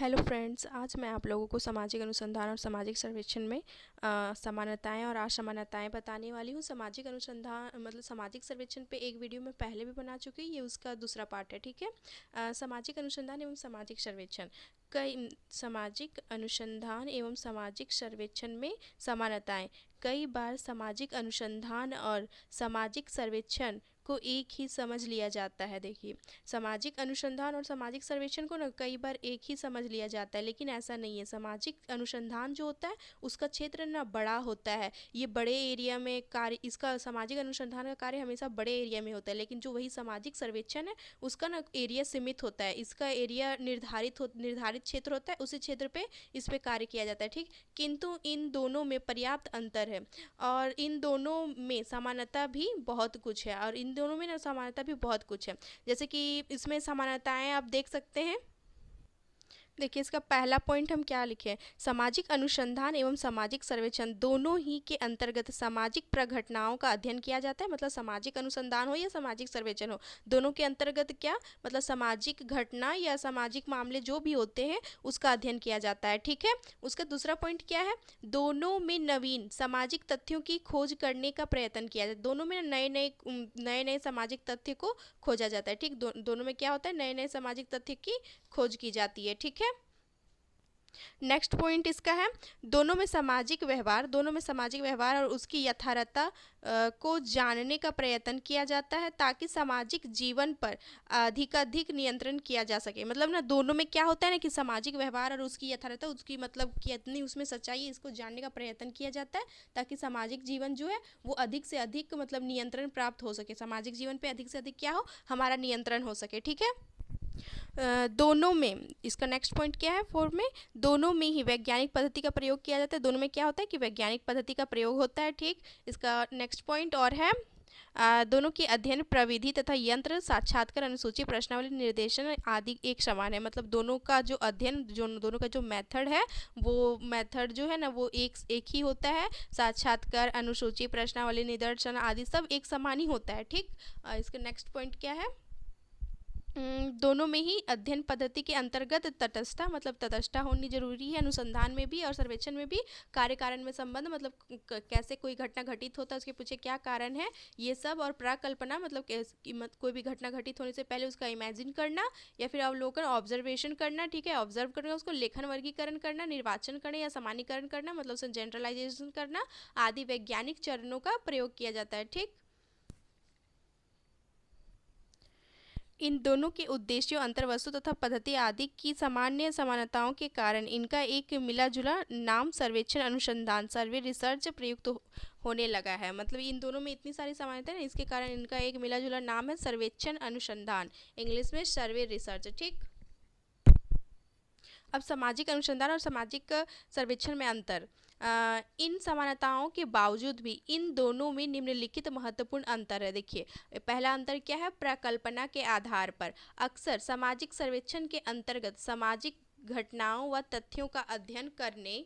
Hello friends, आज मैं आप लोगों को सामाजिक अनुसंधान और सामाजिक सर्वेक्षण में समानताएं और असमानताएं बताने वाली हूँ। सामाजिक अनुसंधान मतलब सामाजिक सर्वेक्षण पे एक वीडियो मैं पहले भी बना चुकी हूँ, ये उसका दूसरा पार्ट है। ठीक है। सामाजिक अनुसंधान एवं सामाजिक सर्वेक्षण सामाजिक अनुसंधान एवं सामाजिक सर्वेक्षण में समानताएं। कई बार सामाजिक अनुसंधान और सामाजिक सर्वेक्षण को एक ही समझ लिया जाता है। देखिए, सामाजिक अनुसंधान और सामाजिक सर्वेक्षण को ना कई बार एक ही समझ लिया जाता है, लेकिन ऐसा नहीं है। सामाजिक अनुसंधान जो होता है उसका क्षेत्र ना बड़ा होता है, ये बड़े एरिया में कार्य, इसका सामाजिक अनुसंधान का कार्य हमेशा बड़े एरिया में होता है, लेकिन जो वही सामाजिक सर्वेक्षण है उसका ना एरिया सीमित होता है। इसका एरिया निर्धारित क्षेत्र होता है, उसी क्षेत्र पे इस पे कार्य किया जाता है। ठीक, किंतु इन दोनों में पर्याप्त अंतर है और इन दोनों में समानता भी बहुत कुछ है, और इन दोनों में ना समानता भी बहुत कुछ है। जैसे कि इसमें समानताएं आप देख सकते हैं। देखिए, इसका पहला पॉइंट हम क्या लिखे हैं, सामाजिक अनुसंधान एवं सामाजिक सर्वेक्षण दोनों ही के अंतर्गत सामाजिक प्रघटनाओं का अध्ययन किया जाता है। मतलब सामाजिक अनुसंधान हो या सामाजिक सर्वेक्षण हो, दोनों के अंतर्गत क्या मतलब सामाजिक घटना या सामाजिक मामले जो भी होते हैं उसका अध्ययन किया जाता है। ठीक है। उसका दूसरा पॉइंट क्या है, दोनों में नवीन सामाजिक तथ्यों की खोज करने का प्रयत्न किया जाता है। दोनों में नए नए सामाजिक तथ्य को खोजा जाता है। ठीक, दोनों में क्या होता है, नए नए सामाजिक तथ्य की खोज की जाती है। ठीक है। नेक्स्ट पॉइंट इसका है, दोनों में सामाजिक व्यवहार और उसकी यथार्थता को जानने का प्रयत्न किया जाता है, ताकि सामाजिक जीवन पर अधिकाधिक नियंत्रण किया जा सके। मतलब ना दोनों में क्या होता है ना कि सामाजिक व्यवहार और उसकी यथार्थता, उसकी मतलब कितनी उसमें सच्चाई है, इसको जानने का प्रयत्न किया जाता है, ताकि सामाजिक जीवन जो है वो अधिक से अधिक मतलब नियंत्रण प्राप्त हो सके। सामाजिक जीवन पे अधिक से अधिक क्या हो, हमारा नियंत्रण हो सके। ठीक है। दोनों में, इसका नेक्स्ट पॉइंट क्या है, फोर में, दोनों में ही वैज्ञानिक पद्धति का प्रयोग किया जाता है। दोनों में क्या होता है कि वैज्ञानिक पद्धति का प्रयोग होता है। ठीक, इसका नेक्स्ट पॉइंट और है, दोनों की अध्ययन प्रविधि तथा यंत्र, साक्षात्कार, अनुसूची, प्रश्नावली, निर्देशन आदि एक समान है। मतलब दोनों का जो अध्ययन, जो दोनों का जो मेथड है, वो मेथड जो है ना वो एक ही होता है। साक्षात्कार, अनुसूची, प्रश्नावली, निदर्शन आदि सब एक समान ही होता है। ठीक, इसका नेक्स्ट पॉइंट क्या है, दोनों में ही अध्ययन पद्धति के अंतर्गत तटस्थता, मतलब तटस्थता होनी जरूरी है अनुसंधान में भी और सर्वेक्षण में भी। कार्य कारण में संबंध, मतलब कैसे कोई घटना घटित होता है उसके पीछे क्या कारण है, ये सब। और प्राकल्पना, मतलब कोई भी घटना घटित होने से पहले उसका इमेजिन करना या फिर अवलोकन, ऑब्जर्वेशन करना। ठीक है, ऑब्जर्व करना, उसको लेखन वर्गीकरण करना, निर्वाचन करना या सामान्यकरण करना, मतलब उसे जनरलाइजेशन करना आदि वैज्ञानिक चरणों का प्रयोग किया जाता है। ठीक, इन दोनों के उद्देश्यों, अंतर्वस्तु तथा पद्धति आदि की सामान्य समानताओं के कारण इनका एक मिला जुला नाम सर्वेक्षण अनुसंधान, सर्वे रिसर्च प्रयुक्त होने लगा है। मतलब इन दोनों में इतनी सारी समानता है, इसके कारण इनका एक मिला जुला नाम है सर्वेक्षण अनुसंधान, इंग्लिश में सर्वे रिसर्च। ठीक, अब सामाजिक अनुसंधान और सामाजिक सर्वेक्षण में अंतर। इन समानताओं के बावजूद भी इन दोनों में निम्नलिखित महत्वपूर्ण अंतर है। देखिए, पहला अंतर क्या है, प्रकल्पना के आधार पर अक्सर सामाजिक सर्वेक्षण के अंतर्गत सामाजिक घटनाओं व तथ्यों का अध्ययन करने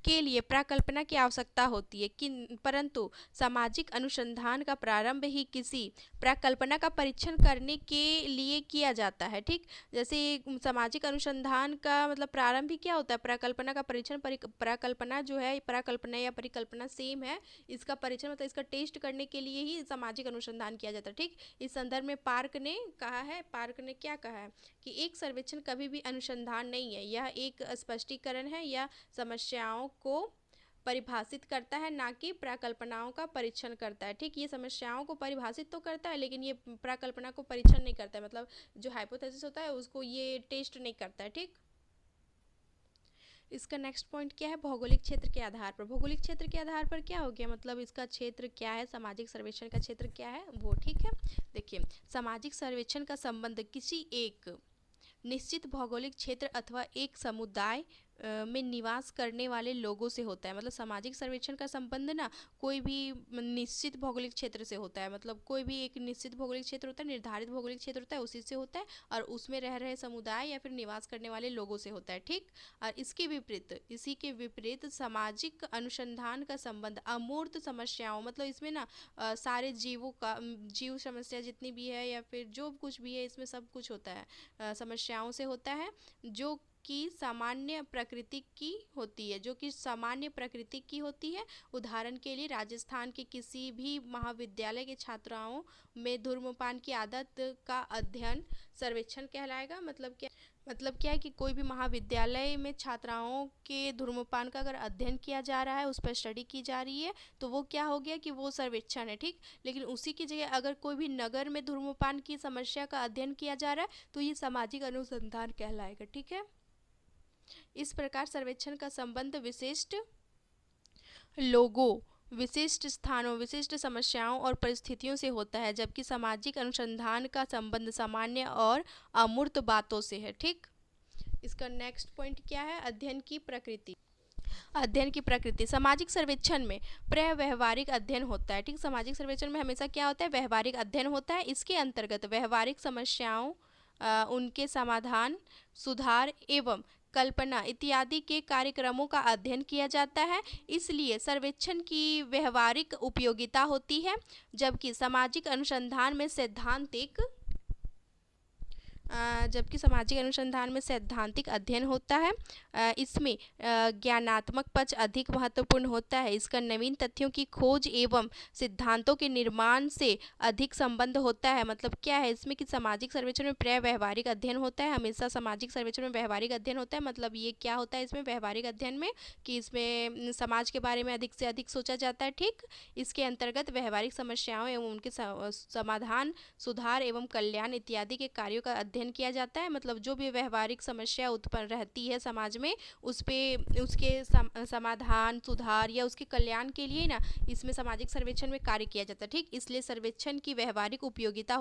के लिए प्राकल्पना की आवश्यकता होती है, कि परंतु सामाजिक अनुसंधान का प्रारंभ ही किसी प्राकल्पना का परीक्षण करने के लिए किया जाता है। ठीक, जैसे सामाजिक अनुसंधान का मतलब प्रारंभ ही क्या होता है, प्राकल्पना का परीक्षण। प्राकल्पना जो है, प्राकल्पना या परिकल्पना सेम है, इसका परीक्षण मतलब इसका टेस्ट करने के लिए ही सामाजिक अनुसंधान किया जाता है। ठीक, इस संदर्भ में पार्क ने क्या कहा है कि एक सर्वेक्षण कभी भी अनुसंधान नहीं है, यह एक स्पष्टीकरण है या समस्याओं को परिभाषित करता है, ना कि प्राकल्पनाओं का परीक्षण करता है। ठीक, ये समस्याओं को परिभाषित तो करता है, लेकिन ये प्राकल्पना को परीक्षण नहीं करता है। मतलब जो हाइपोथेसिस होता है उसको ये टेस्ट नहीं करता है। ठीक, इसका नेक्स्ट पॉइंट क्या है, भौगोलिक क्षेत्र के आधार पर। भौगोलिक क्षेत्र के आधार पर क्या हो गया, मतलब इसका क्षेत्र क्या है, सामाजिक सर्वेक्षण का क्षेत्र क्या है वो। ठीक है, देखिए, सामाजिक सर्वेक्षण का संबंध किसी एक निश्चित भौगोलिक क्षेत्र अथवा एक समुदाय में निवास करने वाले लोगों से होता है। मतलब सामाजिक सर्वेक्षण का संबंध ना कोई भी निश्चित भौगोलिक क्षेत्र से होता है। मतलब कोई भी एक निश्चित भौगोलिक क्षेत्र होता है, निर्धारित भौगोलिक क्षेत्र होता है, उसी से होता है और उसमें रह रहे समुदाय या फिर निवास करने वाले लोगों से होता है। ठीक। और इसी के विपरीत सामाजिक अनुसंधान का संबंध अमूर्त समस्याओं, मतलब इसमें ना सारे जीवों का जीव समस्या जितनी भी है या फिर जो कुछ भी है, इसमें सब कुछ होता है, समस्याओं से होता है जो कि सामान्य प्रकृति की होती है, जो कि सामान्य प्रकृति की होती है। उदाहरण के लिए राजस्थान के किसी भी महाविद्यालय के छात्राओं में धूम्रपान की आदत का अध्ययन सर्वेक्षण कहलाएगा। मतलब क्या है कि कोई भी महाविद्यालय में छात्राओं के धूम्रपान का अगर अध्ययन किया जा रहा है, उस पर स्टडी की जा रही है, तो वो क्या हो गया कि वो सर्वेक्षण है। ठीक। लेकिन उसी की जगह अगर कोई भी नगर में धूम्रपान की समस्या का अध्ययन किया जा रहा है, तो ये सामाजिक अनुसंधान कहलाएगा। ठीक है। इस प्रकार सर्वेक्षण का संबंध विशिष्ट लोगों, विशिष्ट स्थानों, विशिष्ट समस्याओं और परिस्थितियों से होता है, जबकि सामाजिक अनुसंधान का संबंध सामान्य और अमूर्त बातों से है। ठीक। इसका नेक्स्ट पॉइंट क्या है? अध्ययन की प्रकृति। अध्ययन की प्रकृति सामाजिक सर्वेक्षण में प्रव्यवहारिक अध्ययन होता है। ठीक। सामाजिक सर्वेक्षण में हमेशा क्या होता है? व्यवहारिक अध्ययन होता है। इसके अंतर्गत व्यवहारिक समस्याओं, उनके समाधान, सुधार एवं कल्पना इत्यादि के कार्यक्रमों का अध्ययन किया जाता है। इसलिए सर्वेक्षण की व्यवहारिक उपयोगिता होती है, जबकि सामाजिक अनुसंधान में सैद्धांतिक अध्ययन होता है। इसमें ज्ञानात्मक पक्ष अधिक महत्वपूर्ण होता है। इसका नवीन तथ्यों की खोज एवं सिद्धांतों के निर्माण से अधिक संबंध होता है। मतलब क्या है इसमें कि सामाजिक सर्वेक्षण में व्यवहारिक अध्ययन होता है। हमेशा सामाजिक सर्वेक्षण में व्यवहारिक अध्ययन होता है। मतलब ये क्या होता है इसमें व्यवहारिक अध्ययन में कि इसमें समाज के बारे में अधिक से अधिक सोचा जाता है। ठीक। इसके अंतर्गत व्यवहारिक समस्याओं एवं उनके समाधान, सुधार एवं कल्याण इत्यादि के कार्यों का अध्ययन किया जाता है। मतलब जो भी व्यवहारिक समस्या उत्पन्न रहती है समाज में, उस पे उसके समाधान, सुधार या उसके कल्याण के लिए ना इसमें सामाजिक सर्वेक्षण में कार्य किया जाता है। ठीक। इसलिए सर्वेक्षण की व्यवहारिक उपयोगिता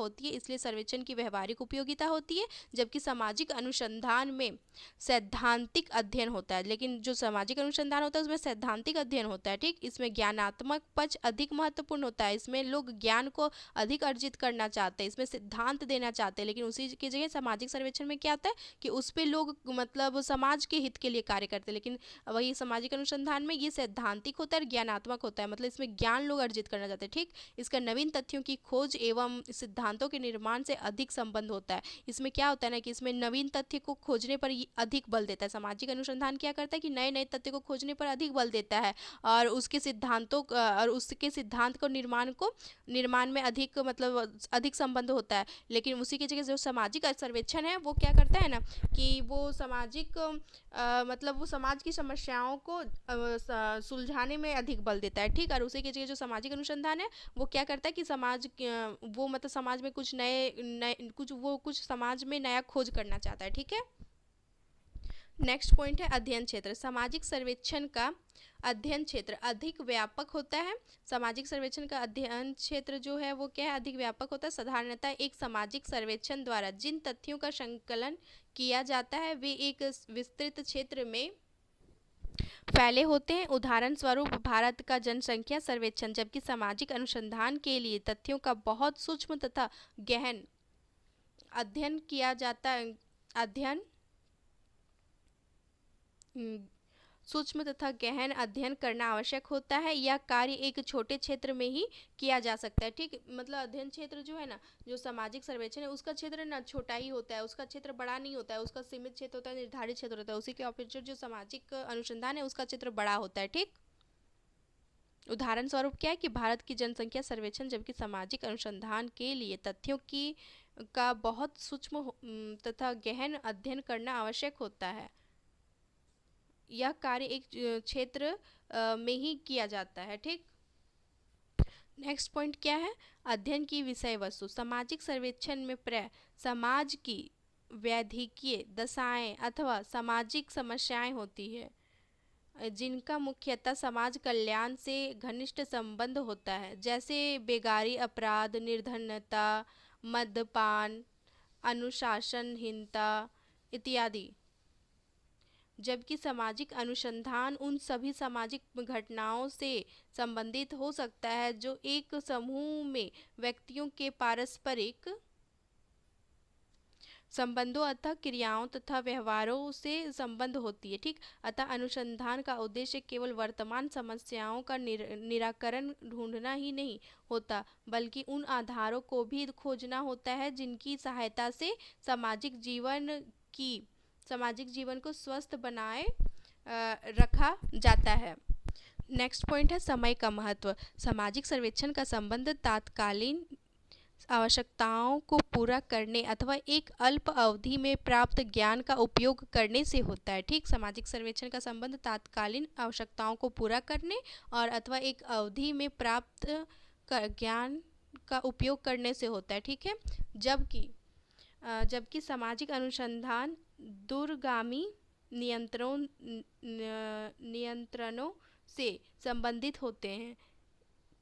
होती है, जबकि सामाजिक अनुसंधान में सैद्धांतिक अध्ययन होता है। लेकिन जो सामाजिक अनुसंधान होता है उसमें सैद्धांतिक अध्ययन होता है। ठीक। इसमें ज्ञानात्मक पक्ष अधिक महत्वपूर्ण होता है। इसमें लोग ज्ञान को अधिक अर्जित करना चाहते हैं, इसमें सिद्धांत देना चाहते हैं। लेकिन उसी की जगह सामाजिक सर्वेक्षण में क्या होता है कि उस पे लोग मतलब समाज के हित के लिए कार्य करते हैं। लेकिन वही सामाजिक अनुसंधान में ये सैद्धांतिक होता है और ज्ञानात्मक होता है। मतलब इसमें ज्ञान लोग अर्जित करना चाहते हैं। ठीक। इसका नवीन तथ्यों की खोज एवं सिद्धांतों के निर्माण से अधिक संबंध होता है। इसमें क्या होता है ना कि इसमें नवीन तथ्य को खोजने पर अधिक बल देता है। सामाजिक अनुसंधान क्या करता है कि नए नए तथ्य को खोजने पर अधिक बल देता है और उसके सिद्धांत को निर्माण में अधिक मतलब अधिक संबंध होता है। लेकिन उसी की जगह जो सामाजिक सर्वेक्षण है वो क्या करता है ना कि वो मतलब वो समाज की समस्याओं को सुलझाने में अधिक बल देता है। ठीक। और उसी की जगह जो सामाजिक अनुसंधान है वो क्या करता है कि समाज में कुछ समाज में नया खोज करना चाहता है। ठीक है। नेक्स्ट पॉइंट है अध्ययन क्षेत्र। सामाजिक सर्वेक्षण का अध्ययन क्षेत्र अधिक व्यापक होता है। सामाजिक सर्वेक्षण का अध्ययन क्षेत्र जो है वो क्या है? अधिक व्यापक होता है। साधारणतः एक सामाजिक सर्वेक्षण द्वारा जिन तथ्यों का संकलन किया जाता है वे एक विस्तृत क्षेत्र में फैले होते हैं। उदाहरण स्वरूप भारत का जनसंख्या सर्वेक्षण, जबकि सामाजिक अनुसंधान के लिए तथ्यों का बहुत सूक्ष्म तथा गहन अध्ययन किया जाता है। सूक्ष्म तथा गहन अध्ययन करना आवश्यक होता है। यह कार्य एक छोटे क्षेत्र में ही किया जा सकता है। ठीक। मतलब अध्ययन क्षेत्र जो है ना, जो सामाजिक सर्वेक्षण है उसका क्षेत्र ना छोटा ही होता है, उसका क्षेत्र बड़ा नहीं होता है, उसका सीमित क्षेत्र होता है, निर्धारित क्षेत्र होता है। उसी के ऑपोजिट जो सामाजिक अनुसंधान है उसका क्षेत्र बड़ा होता है। ठीक। उदाहरण स्वरूप क्या है कि भारत की जनसंख्या सर्वेक्षण, जबकि सामाजिक अनुसंधान के लिए तथ्यों का बहुत सूक्ष्म तथा गहन अध्ययन करना आवश्यक होता है। यह कार्य एक क्षेत्र में ही किया जाता है। ठीक। नेक्स्ट पॉइंट क्या है? अध्ययन की विषय वस्तु। सामाजिक सर्वेक्षण में समाज की वैधिकीय दशाएं अथवा सामाजिक समस्याएं होती है जिनका मुख्यतः समाज कल्याण से घनिष्ठ संबंध होता है, जैसे बेगारी, अपराध, निर्धनता, मद्यपान, अनुशासनहीनता इत्यादि। जबकि सामाजिक अनुसंधान उन सभी सामाजिक घटनाओं से संबंधित हो सकता है जो एक समूह में व्यक्तियों के पारस्परिक संबंधों अतः क्रियाओं तथा व्यवहारों से संबंध होती है। ठीक, अतः अनुसंधान का उद्देश्य केवल वर्तमान समस्याओं का निराकरण ढूंढना ही नहीं होता, बल्कि उन आधारों को भी खोजना होता है जिनकी सहायता से सामाजिक जीवन को स्वस्थ बनाए रखा जाता है। नेक्स्ट पॉइंट है समय का महत्व। सामाजिक सर्वेक्षण का संबंध तात्कालीन आवश्यकताओं को पूरा करने अथवा एक अल्प अवधि में प्राप्त ज्ञान का उपयोग करने से होता है। ठीक, सामाजिक सर्वेक्षण का संबंध तात्कालीन आवश्यकताओं को पूरा करने और अथवा एक अवधि में प्राप्त ज्ञान का उपयोग करने से होता है। ठीक है, जबकि सामाजिक अनुसंधान दूरगामी नियंत्रणों से संबंधित होते हैं,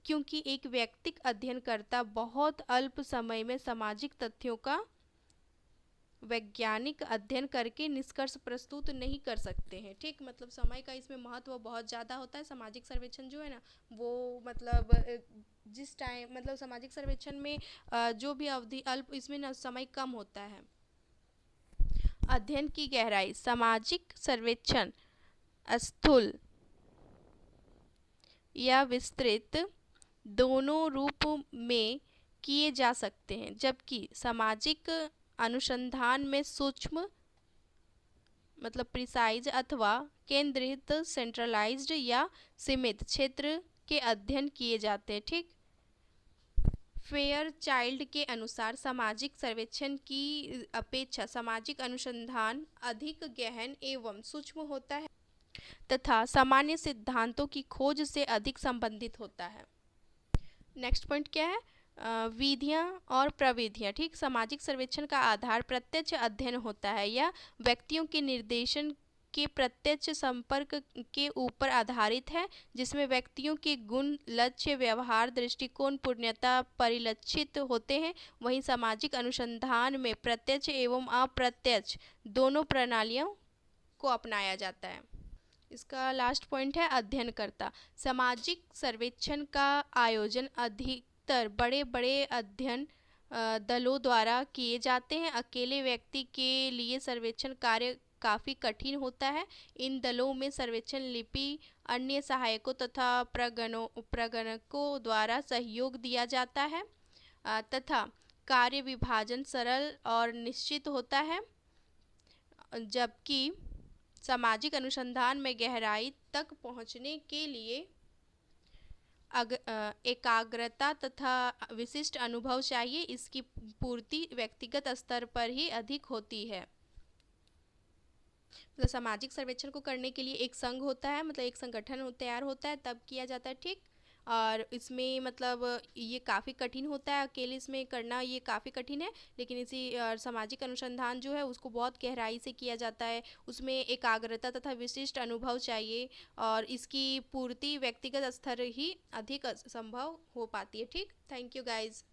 क्योंकि एक व्यक्तिक अध्ययनकर्ता बहुत अल्प समय में सामाजिक तथ्यों का वैज्ञानिक अध्ययन करके निष्कर्ष प्रस्तुत नहीं कर सकते हैं। ठीक, मतलब समय का इसमें महत्व बहुत ज़्यादा होता है। सामाजिक सर्वेक्षण जो है ना, वो मतलब जिस टाइम मतलब सामाजिक सर्वेक्षण में जो भी अवधि अल्प, इसमें ना समय कम होता है। अध्ययन की गहराई। सामाजिक सर्वेक्षण स्थूल या विस्तृत दोनों रूप में किए जा सकते हैं, जबकि सामाजिक अनुसंधान में सूक्ष्म मतलब प्रिसाइज अथवा केंद्रित सेंट्रलाइज्ड या सीमित क्षेत्र के अध्ययन किए जाते हैं। ठीक, फेयर चाइल्ड के अनुसार सामाजिक सर्वेक्षण की अपेक्षा सामाजिक अनुसंधान अधिक गहन एवं सूक्ष्म होता है तथा सामान्य सिद्धांतों की खोज से अधिक संबंधित होता है। नेक्स्ट पॉइंट क्या है? विधियां और प्रविधियां। ठीक, सामाजिक सर्वेक्षण का आधार प्रत्यक्ष अध्ययन होता है या व्यक्तियों के निर्देशन के प्रत्यक्ष संपर्क के ऊपर आधारित है, जिसमें व्यक्तियों के गुण, लक्ष्य, व्यवहार, दृष्टिकोण, पूर्णता परिलक्षित होते हैं। वहीं सामाजिक अनुसंधान में प्रत्यक्ष एवं अप्रत्यक्ष दोनों प्रणालियों को अपनाया जाता है। इसका लास्ट पॉइंट है अध्ययनकर्ता। सामाजिक सर्वेक्षण का आयोजन अधिकतर बड़े बड़े अध्ययन दलों द्वारा किए जाते हैं। अकेले व्यक्ति के लिए सर्वेक्षण कार्य काफ़ी कठिन होता है। इन दलों में सर्वेक्षण लिपि, अन्य सहायकों तथा प्रगणकों द्वारा सहयोग दिया जाता है तथा कार्य विभाजन सरल और निश्चित होता है, जबकि सामाजिक अनुसंधान में गहराई तक पहुंचने के लिए एकाग्रता तथा विशिष्ट अनुभव चाहिए। इसकी पूर्ति व्यक्तिगत स्तर पर ही अधिक होती है। मतलब सामाजिक सर्वेक्षण को करने के लिए एक संघ होता है, मतलब एक संगठन तैयार होता है, तब किया जाता है। ठीक, और इसमें मतलब ये काफ़ी कठिन होता है, अकेले इसमें करना ये काफ़ी कठिन है, लेकिन इसी सामाजिक अनुसंधान जो है उसको बहुत गहराई से किया जाता है। उसमें एकाग्रता तथा विशिष्ट अनुभव चाहिए और इसकी पूर्ति व्यक्तिगत स्तर ही अधिक संभव हो पाती है। ठीक, थैंक यू गाइज।